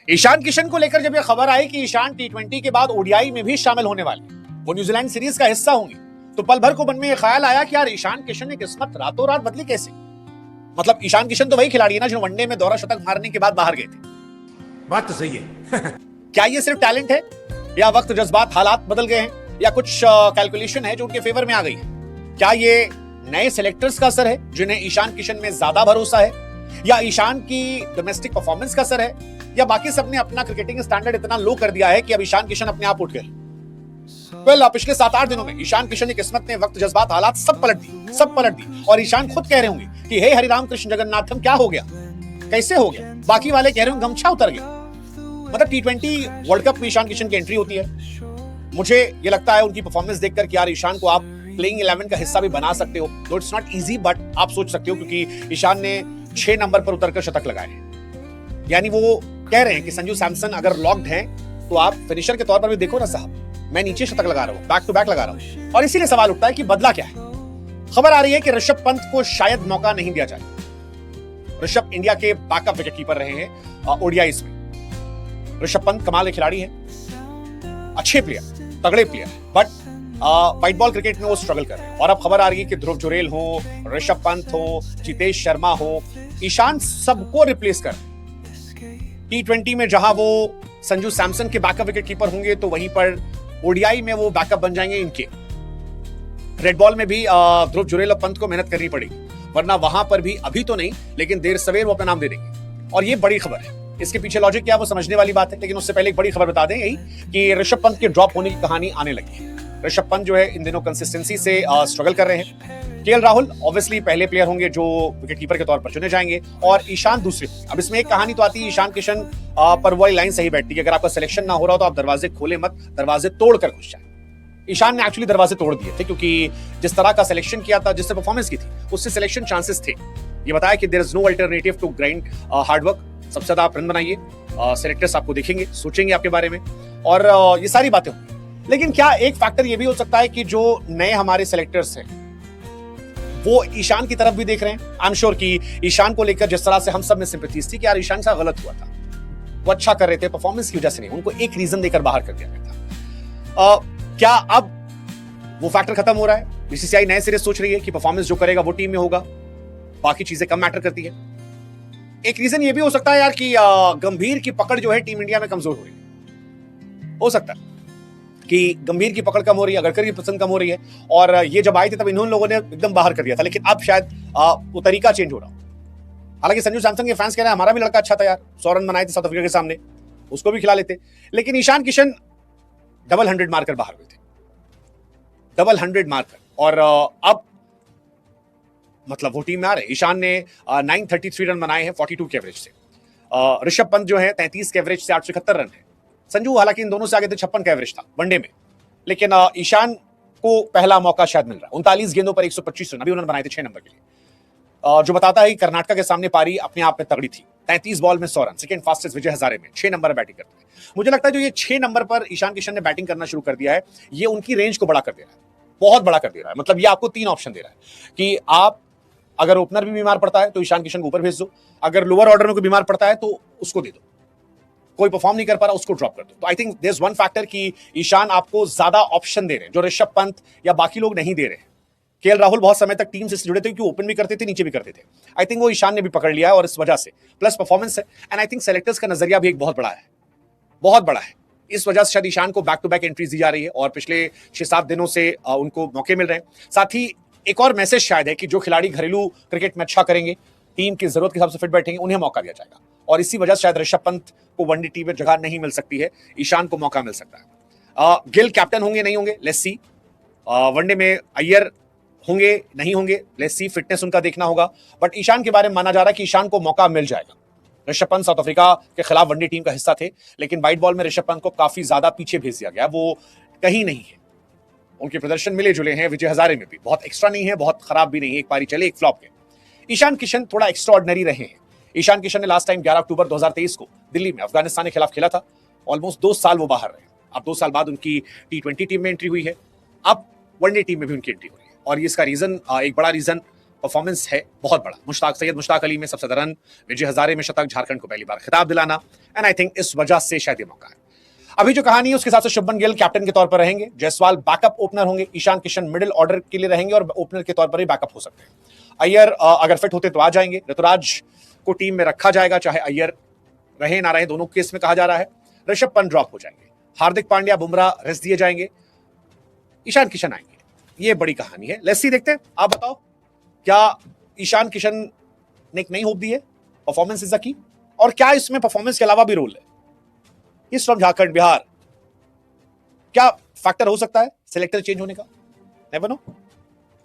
ईशान किशन को लेकर जब यह खबर आई कि ईशान टी20 के बाद ओडीआई में भी शामिल होने वाले, वो न्यूजीलैंड सीरीज का हिस्सा होंगे, तो पल भर को मन में यह ख्याल आया कि यार ईशान किशन की किस्मत रातों रात बदली कैसे। मतलब ईशान किशन तो वही खिलाड़ी है ना जो वनडे में दोहरा शतक मारने के बाद बाहर गए थे। बात तो सही है। क्या ये सिर्फ टैलेंट है या वक्त, जज्बात, हालात बदल गए हैं या कुछ कैलकुलेशन है जो उनके फेवर में आ गई है? क्या ये नए सेलेक्टर्स का असर है जिन्हें ईशान किशन में ज्यादा भरोसा है, या ईशान की डोमेस्टिक परफॉर्मेंस का असर है, या बाकी सबने अपना क्रिकेटिंग स्टैंडर्ड इतना लो कर दिया है कि अब ईशान किशन अपने आप उठ गए? पिछले 7-8 दिनों में ईशान किशन की किस्मत ने वक्त, जज्बात, हालात सब पलट दी। और ईशान खुद कह रहे होंगे कि हे हरिराम कृष्ण जगन्नाथम, क्या हो गया, कैसे हो गया? बाकी वाले कह रहे होंगे गमछा उतर गया। मतलब टी20 वर्ल्ड कप में ईशान किशन की एंट्री होती है, मुझे ये लगता है उनकी परफॉर्मेंस देखकर कि यार ईशान को आप प्लेइंग 11 का हिस्सा भी बना सकते हो। तो इट्स नॉट इजी, बट आप सोच सकते हो क्योंकि ईशान ने 6 नंबर पर उतरकर शतक लगाए हैं। यानी वो कह रहे हैं कि संजू सैमसन अगर लॉक्ड हैं तो आप फिनिशर के तौर पर भी देखो ना साहब, मैं नीचे शतक लगा रहा हूं, बैक टू बैक लगा रहा हूं। और इसीलिए सवाल उठता है कि बदला क्या है। खबर आ रही है कि ऋषभ पंत को शायद मौका नहीं दिया जाए। ऋषभ इंडिया के बैकअप विकेट कीपर रहे हैं ओडीआईज में। ऋषभ पंत कमाल के खिलाड़ी हैं, अच्छे प्लेयर, तगड़े player, but white ball cricket में वो स्ट्रगल कर रहे हैं। और अब खबर आ रही है कि ध्रुव जुरेल हो, ऋषभ पंत हो, जितेश शर्मा हो, ईशान सबको रिप्लेस कर टी20 में जहां वो संजू सैमसन के बैकअप विकेट कीपर होंगे, तो वहीं पर ओडीआई में वो बैकअप बन जाएंगे इनके। रेड बॉल में भी ध्रुव जुरेल और पंत को मेहनत करनी पड़ेगी, वरना वहां पर भी अभी तो नहीं लेकिन देर सवेर वो अपना नाम दे देंगे। और ये बड़ी खबर है, इसके पीछे लॉजिक क्या वो समझने वाली बात है। लेकिन उससे पहले एक बड़ी खबर बता दें यही कि ऋषभ पंत के ड्रॉप होने की कहानी आने लगी है। ऋषभ पंत जो है इन दिनों कंसिस्टेंसी से स्ट्रगल कर रहे हैं। केएल राहुल ऑब्वियसली पहले प्लेयर होंगे जो विकेटकीपर के तौर पर चुने जाएंगे और ईशान दूसरे। अब इसमें एक कहानी तो आती है ईशान किशन पर, वो लाइन सही बैठती है कि अगर आपका सिलेक्शन ना हो रहा हो तो आप दरवाजे खोले मत, दरवाजे तोड़कर घुस जाए। ईशान ने एक्चुअली दरवाजे तोड़ दिए थे क्योंकि जिस तरह का सिलेक्शन किया था, जिससे परफॉर्मेंस की थी, उससे सिलेक्शन चांसेस थे। ये बताया कि there is no alternative to grind hard work. सबसे ज्यादा आप रन बनाइए, सेलेक्टर्स आपको देखेंगे, सोचेंगे आपके बारे में, और ये सारी बातें होंगी। लेकिन क्या एक फैक्टर ये भी हो सकता है कि जो नए हमारे सेलेक्टर्स हैं वो ईशान की तरफ भी देख रहे हैं? आई एम श्योर कि ईशान को लेकर जिस तरह से हम सब में सिंपैथीज थी कि यार ईशान से गलत हुआ था, वो अच्छा कर रहे थे, परफॉर्मेंस की वजह से नहीं, उनको एक रीजन देकर बाहर कर दिया गया था। क्या अब वो फैक्टर खत्म हो रहा है? बीसीसीआई नए सिरे सोच रही है कि परफॉर्मेंस जो करेगा वो टीम में होगा, बाकी चीजें कम मैटर करती है। एक रीजन ये भी हो सकता है यार कि गंभीर की पकड़ जो है टीम इंडिया में कमजोर हो रही है। हो सकता है कि गंभीर की पकड़ कम हो रही है, अगरकर की पसंद कम हो रही है, और ये जब आए थे तब इन्होंने लोगों ने एकदम बाहर कर दिया था, लेकिन अब शायद वो तरीका चेंज हो रहा हो। हालांकि संजू सैमसन के फैंस कह रहे हैं हमारा भी लड़का अच्छा था यार, 100 रन बनाए थे साउथ अफ्रीका के सामने, उसको भी खिला लेते। लेकिन ईशान किशन डबल 100 मारकर बाहर हुए थे, डबल 100 मारकर, और अब मतलब वो टीम में आ रहे। ईशान ने 933 रन बनाए हैं 42 के एवरेज से। ऋषभ पंत जो है 33 के एवरेज से 871 रन है। संजू हालांकि इन दोनों से आगे थे, 56 का एवरेज था वनडे में, लेकिन ईशान को पहला मौका शायद मिल रहा है। 39 गेंदों पर 125 रन अभी उन्होंने बनाए थे 6 नंबर के लिए, जो बताता है कि कर्नाटका के सामने पारी अपने आप में तगड़ी थी। 33 बॉल में 100 run, second fastest Vijay Hazare में 6 नंबर बैटिंग करते हैं। मुझे लगता है जो ये 6 नंबर पर ईशान किशन ने बैटिंग करना शुरू कर दिया है, ये उनकी रेंज को बड़ा कर दे रहा है, बहुत बड़ा कर दे रहा है। मतलब ये आपको 3 ऑप्शन दे रहा है कि आप अगर ओपनर भी बीमार पड़ता है तो ईशान किशन को ऊपर भेज दो, अगर लोअर ऑर्डर में कोई बीमार पड़ता है तो उसको दे दो, कोई परफॉर्म नहीं कर पा रहा उसको ड्रॉप कर दो। तो I think there is one factor कि ईशान आपको ज्यादा ऑप्शन दे रहे हैं जो ऋषभ पंत या बाकी लोग नहीं दे रहे हैं। केएल राहुल बहुत समय तक टीम से जुड़े थे क्योंकि ओपन भी करते थे, नीचे भी करते थे। आई थिंक वो ईशान ने भी पकड़ लिया है और इस वजह से प्लस परफॉर्मेंस है, एंड आई थिंक सेलेक्टर्स का नजरिया भी एक बहुत बड़ा है, बहुत बड़ा है। इस वजह से शायद ईशान को बैक टू बैक एंट्रीज दी जा रही है और पिछले 6-7 दिनों से उनको मौके मिल रहे हैं। साथ ही एक और मैसेज शायद है कि जो खिलाड़ी घरेलू क्रिकेट में अच्छा करेंगे, टीम की जरूरत के हिसाब से फिट बैठेंगे, उन्हें मौका दिया जाएगा। और इसी वजह से शायद ऋषभ पंत को वनडे टीम में जगह नहीं मिल सकती है, ईशान को मौका मिल सकता है। गिल कैप्टन होंगे नहीं होंगे, लेट्स सी। वनडे में अय्यर होंगे नहीं होंगे, लेट्स सी, फिटनेस उनका देखना होगा। बट ईशान के बारे में माना जा रहा है कि ईशान को मौका मिल जाएगा। ऋषभ पंत साउथ अफ्रीका के खिलाफ वनडे टीम का हिस्सा थे, लेकिन व्हाइट बॉल में ऋषभ पंत को काफी ज्यादा पीछे भेज दिया गया, वो कहीं नहीं है। उनके प्रदर्शन मिले जुले हैं, विजय हजारे में भी बहुत एक्स्ट्रा नहीं है, बहुत खराब भी नहीं है, एक पारी चले एक फ्लॉप के। ईशान किशन थोड़ा एक्स्ट्रा ऑर्डिनरी रहे हैं। ईशान किशन ने लास्ट टाइम 11 अक्टूबर 2023 को दिल्ली में अफगानिस्तान के खिलाफ खेला था, ऑलमोस्ट 2 साल वो बाहर रहे। अब 2 साल बाद उनकी टी20 टीम में एंट्री हुई है, अब वनडे टीम में भी उनकी एंट्री हुई है। और इसका रीजन, एक बड़ा रीजन परफॉर्मेंस है बहुत बड़ा। मुश्ताक अली में सबसे ज्यादा रन, विजय हजारे में शतक, झारखंड को पहली बार खिताब दिलाना, एंड आई थिंक इस वजह से शायद ये मौका है। अभी जो कहानी है उसके हिसाब से शुभमन गिल कैप्टन के तौर पर रहेंगे, जायसवाल बैकअप ओपनर होंगे, ईशान किशन मिडिल ऑर्डर के लिए रहेंगे और ओपनर के तौर पर ही बैकअप हो सकते हैं। अय्यर अगर फिट होते तो आ जाएंगे, ऋतुराज को टीम में रखा जाएगा, चाहे अय्यर रहे ना रहे, दोनों केस में कहा जा रहा है। ऋषभ पंत ड्रॉप हो जाएंगे, हार्दिक पांड्या बुमराह रेस्ट दिए जाएंगे, ईशान किशन आएंगे। ये बड़ी कहानी है, लेट्स सी, देखते हैं। आप बताओ, क्या ईशान किशन ने एक नई होप दी है? परफॉर्मेंस इज द की, और क्या इसमें परफॉर्मेंस के अलावा भी रोल है? इस फ्रॉम झारखंड बिहार क्या फैक्टर हो सकता है सिलेक्टर चेंज होने का? Never know.